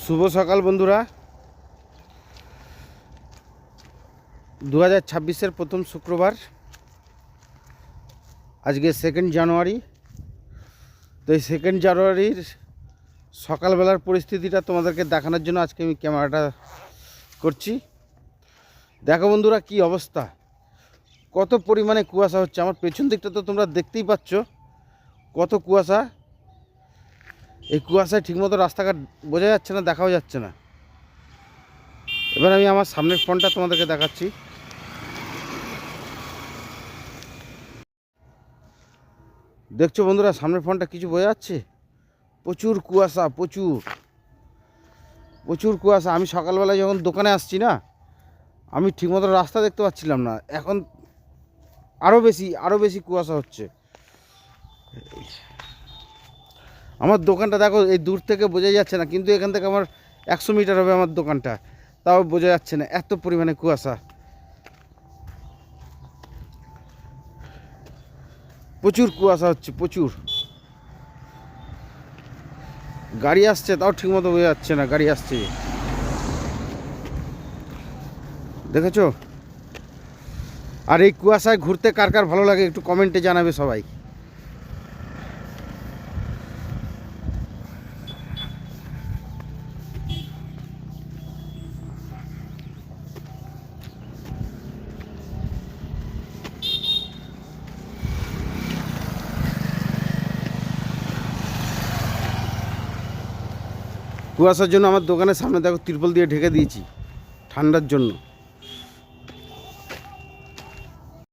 শুভ সকাল বন্ধুরা। 2026-এর প্রথম শুক্রবার, আজকে 2 জানুয়ারি। তো এই 2 জানুয়ারির সকালবেলার পরিস্থিতিটা তোমাদেরকে দেখানোর জন্য আজকে আমি ক্যামেরাটা করছি। দেখো বন্ধুরা, কি অবস্থা, কত পরিমাণে কুয়াশা হচ্ছে। আমার পেছন দিকটা তো তোমরা দেখতেই পাচ্ছ কত কুয়াশা। এই কুয়াশায় ঠিকমতো রাস্তাঘাট বোঝা যাচ্ছে না, দেখাও যাচ্ছে না। এবার আমি আমার সামনের ফ্রন্টটা তোমাদেরকে দেখাচ্ছি। দেখছো বন্ধুরা, সামনের ফ্রন্টটা কিছু বোঝা যাচ্ছে? প্রচুর কুয়াশা, প্রচুর কুয়াশা। আমি সকালবেলায় যখন দোকানে আসছি না, আমি ঠিকমতো রাস্তা দেখতে পাচ্ছিলাম না। এখন আরও বেশি কুয়াশা হচ্ছে। আমার দোকানটা দেখো, এই দূর থেকে বোঝা যাচ্ছে না, কিন্তু এখান থেকে আমার 100 মিটার হবে আমার দোকানটা, তাও বোঝা যাচ্ছে না, এত পরিমাণে কুয়াশা। প্রচুর কুয়াশা হচ্ছে, প্রচুর। গাড়ি আসছে, তাও ঠিকমতো বোঝা যাচ্ছে না গাড়ি আসছে। দেখেছো? আর এই কুয়াশায় ঘুরতে কার কার ভালো লাগে একটু কমেন্টে জানাবে সবাই। কুয়াশার জন্য আমার দোকানের সামনে দেখো তিরপল দিয়ে ঢেকে দিয়েছি ঠান্ডার জন্য।